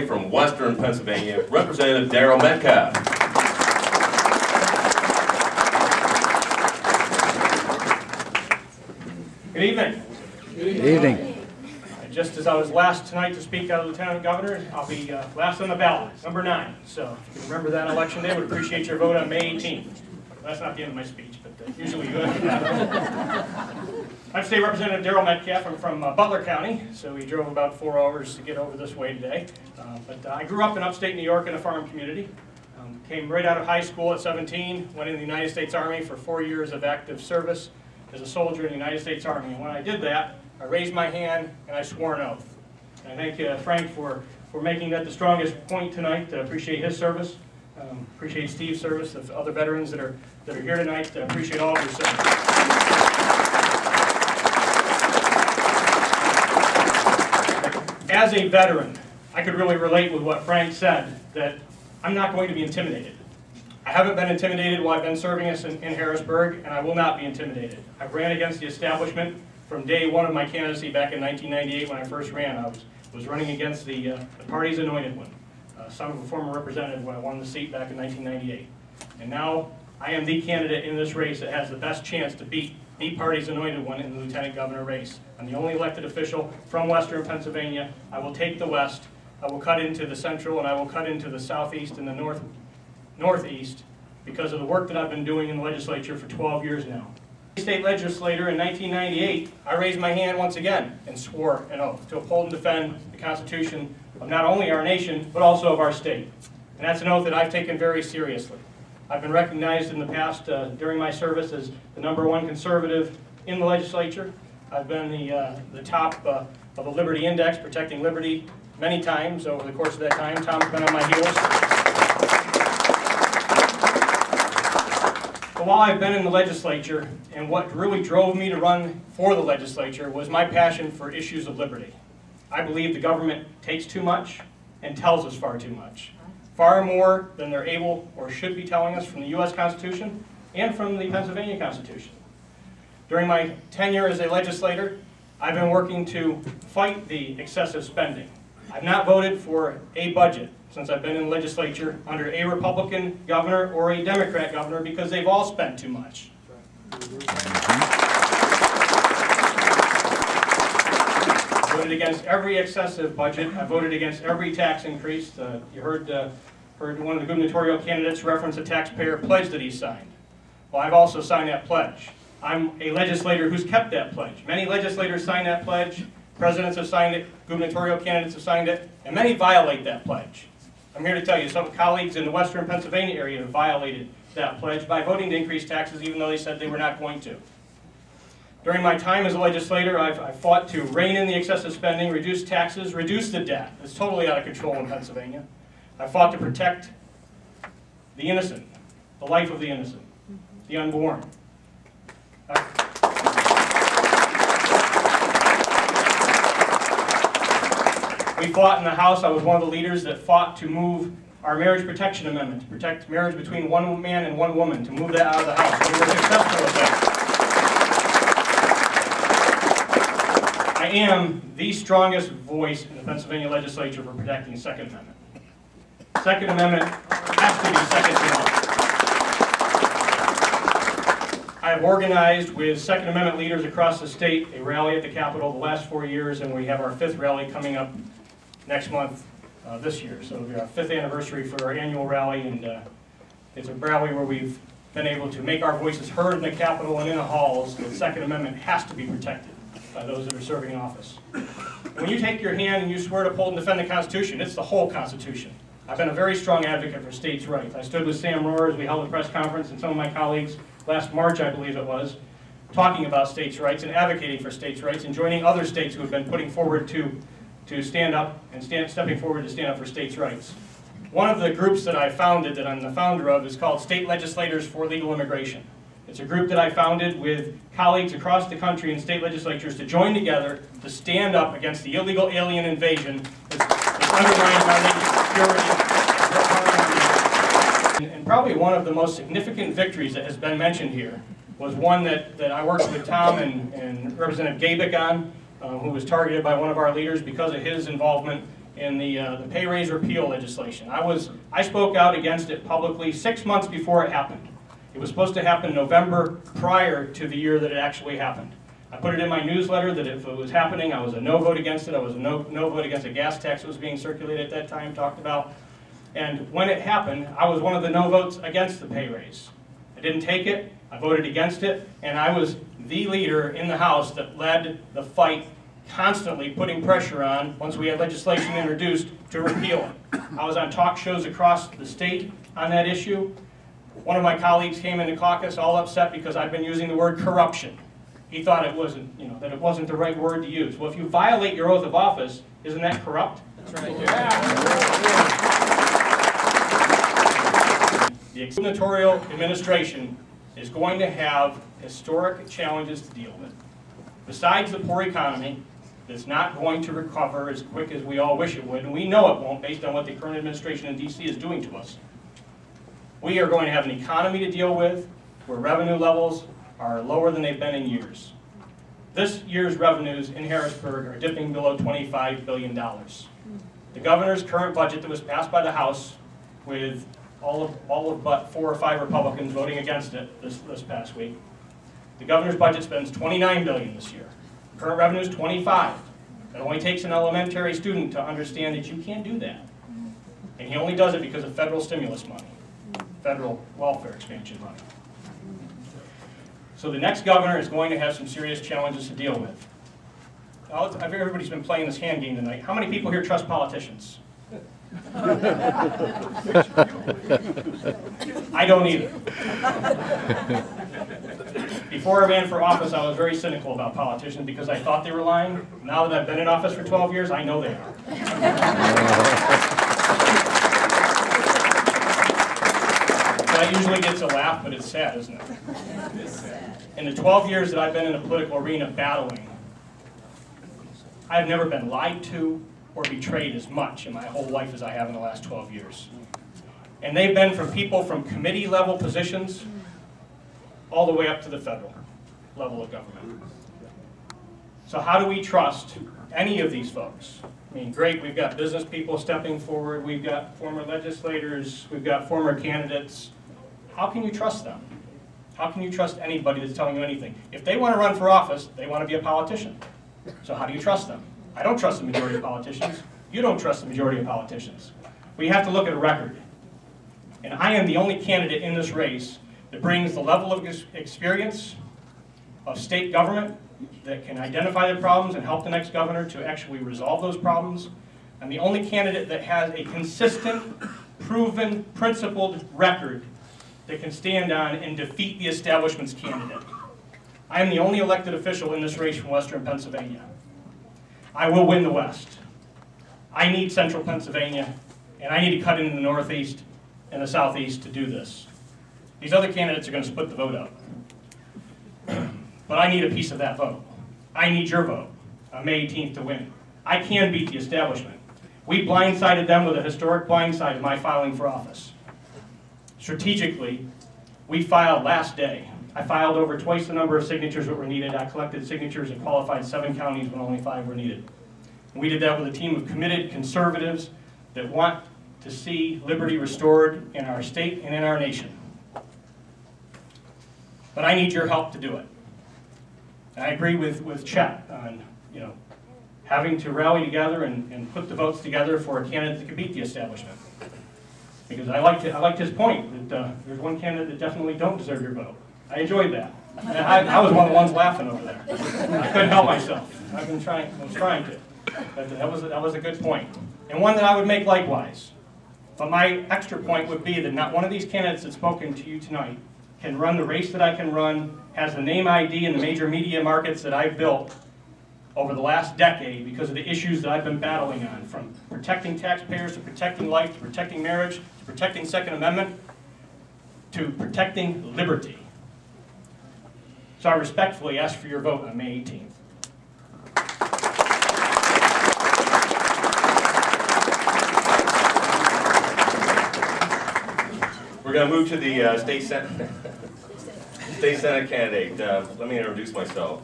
from Western Pennsylvania, Representative Daryl Metcalfe. Good evening. Good evening. Just as I was last tonight to speak as Lieutenant Governor, I'll be last on the ballot, number 9. So if you can remember that election day, I would appreciate your vote on May 18th. That's not the end of my speech, but usually you I'm State Representative Daryl Metcalfe. I'm from Butler County, so we drove about 4 hours to get over this way today. But I grew up in upstate New York in a farm community. Came right out of high school at 17, went in the United States Army for 4 years of active service as a soldier in the United States Army. And when I did that, I raised my hand and I swore an oath. And I thank Frank for making that the strongest point tonight. I appreciate his service. Appreciate Steve's service, the other veterans that are here tonight. I appreciate all of your service. As a veteran, I could really relate with what Frank said, that I'm not going to be intimidated. I haven't been intimidated while I've been serving in Harrisburg, and I will not be intimidated. I've ran against the establishment from day one of my candidacy back in 1998 when I first ran. I was running against the party's anointed one, son of a former representative when I won the seat back in 1998. And now I am the candidate in this race that has the best chance to beat the party's anointed one in the lieutenant governor race. I'm the only elected official from Western Pennsylvania. I will take the West. I will cut into the central, and I will cut into the southeast and the northeast because of the work that I've been doing in the legislature for 12 years now. State legislator in 1998, I raised my hand once again and swore an oath to uphold and defend the Constitution of not only our nation, but also of our state. And that's an oath that I've taken very seriously. I've been recognized in the past during my service as the #1 conservative in the legislature. I've been the top of the Liberty Index, protecting liberty, many times over the course of that time. Tom's been on my heels. But while I've been in the legislature, and what really drove me to run for the legislature was my passion for issues of liberty. I believe the government takes too much and tells us far too much. Far more than they're able or should be telling us from the U.S. Constitution and from the Pennsylvania Constitution. During my tenure as a legislator, I've been working to fight the excessive spending. I've not voted for a budget since I've been in the legislature under a Republican governor or a Democrat governor because they've all spent too much. I voted against every excessive budget. I voted against every tax increase. You heard one of the gubernatorial candidates reference a taxpayer pledge that he signed. Well, I've also signed that pledge. I'm a legislator who's kept that pledge. Many legislators signed that pledge. Presidents have signed it, gubernatorial candidates have signed it, and many violate that pledge. I'm here to tell you some colleagues in the Western Pennsylvania area have violated that pledge by voting to increase taxes even though they said they were not going to. During my time as a legislator, I've fought to rein in the excessive spending, reduce taxes, reduce the debt. It's totally out of control in Pennsylvania. I fought to protect the innocent, the life of the innocent, the unborn. We fought in the House. I was one of the leaders that fought to move our marriage protection amendment to protect marriage between one man and one woman, to move that out of the House. We were successful with that. I am the strongest voice in the Pennsylvania legislature for protecting the Second Amendment. Second Amendment has to be second to none. I have organized with Second Amendment leaders across the state a rally at the Capitol the last 4 years, and we have our 5th rally coming up next month, this year. So it'll be our 5th anniversary for our annual rally, and it's a rally where we've been able to make our voices heard in the Capitol and in the halls. The Second Amendment has to be protected by those that are serving in office. And when you take your hand and you swear to uphold and defend the Constitution, it's the whole Constitution. I've been a very strong advocate for states' rights. I stood with Sam Rohr as we held a press conference, and some of my colleagues last March, I believe it was, talking about states' rights and advocating for states' rights and joining other states who have been putting forward to stand up and stepping forward to stand up for states' rights. One of the groups that I founded, that I'm the founder of, is called State Legislators for Legal Immigration. It's a group that I founded with colleagues across the country in state legislatures to join together to stand up against the illegal alien invasion that's undermining our nation's security. And probably one of the most significant victories that has been mentioned here was one that I worked with Tom and Representative Gabick on, who was targeted by one of our leaders because of his involvement in the pay raise repeal legislation. I spoke out against it publicly 6 months before it happened. It was supposed to happen November prior to the year that it actually happened. I put it in my newsletter that if it was happening, I was a no vote against it. I was a no vote against a gas tax that was being circulated at that time, talked about. And when it happened, I was one of the no votes against the pay raise. I didn't take it, I voted against it, and I was the leader in the House that led the fight, constantly putting pressure on, once we had legislation introduced, to repeal it. I was on talk shows across the state on that issue. One of my colleagues came into caucus all upset because I've been using the word corruption. He thought it wasn't, that it wasn't the right word to use. Well, if you violate your oath of office, isn't that corrupt? That's right. Yeah. The gubernatorial administration is going to have historic challenges to deal with. Besides the poor economy, that's not going to recover as quick as we all wish it would, and we know it won't based on what the current administration in D.C. is doing to us. We are going to have an economy to deal with where revenue levels are lower than they've been in years. This year's revenues in Harrisburg are dipping below $25 billion. The governor's current budget that was passed by the House, with all of but 4 or 5 Republicans voting against it this past week, the governor's budget spends $29 billion this year. Current revenue is $25. It only takes an elementary student to understand that you can't do that. And he only does it because of federal stimulus money, federal welfare expansion money. So the next governor is going to have some serious challenges to deal with. Everybody's been playing this hand game tonight. How many people here trust politicians? I don't either. Before I ran for office, I was very cynical about politicians because I thought they were lying. Now that I've been in office for 12 years, I know they are. That usually gets a laugh, but it's sad, isn't it? In the 12 years that I've been in the political arena battling, I have never been lied to or betrayed as much in my whole life as I have in the last 12 years. And they've been from people from committee level positions all the way up to the federal level of government. So how do we trust any of these folks? I mean, great, we've got business people stepping forward, we've got former legislators, we've got former candidates. How can you trust them? How can you trust anybody that's telling you anything? If they want to run for office, they want to be a politician. So how do you trust them? I don't trust the majority of politicians. You don't trust the majority of politicians. We have to look at a record. And I am the only candidate in this race that brings the level of experience of state government that can identify the problems and help the next governor to actually resolve those problems. I'm the only candidate that has a consistent, proven, principled record that can stand on and defeat the establishment's candidate. I am the only elected official in this race from Western Pennsylvania. I will win the West. I need Central Pennsylvania, and I need to cut into the Northeast and the Southeast to do this. These other candidates are going to split the vote up. But I need a piece of that vote. I need your vote on May 18th to win. I can beat the establishment. We blindsided them with a historic blindside in my filing for office. Strategically, we filed last day. I filed over twice the number of signatures that were needed. I collected signatures and qualified 7 counties when only 5 were needed. And we did that with a team of committed conservatives that want to see liberty restored in our state and in our nation. But I need your help to do it. And I agree with Chet on having to rally together and put the votes together for a candidate that can beat the establishment. Because I liked his point that there's one candidate that definitely don't deserve your vote. I enjoyed that. And I was one of the ones laughing over there. I couldn't help myself. I was trying to. But that was a good point. And one that I would make likewise. But my extra point would be that not one of these candidates that's spoken to you tonight can run the race that I can run, has the name ID in the major media markets that I've built over the last decade because of the issues that I've been battling on, from protecting taxpayers to protecting life, to protecting marriage, to protecting Second Amendment, to protecting liberty. So I respectfully ask for your vote on May 18th. We're going to move to the state Senate candidate. Let me introduce myself.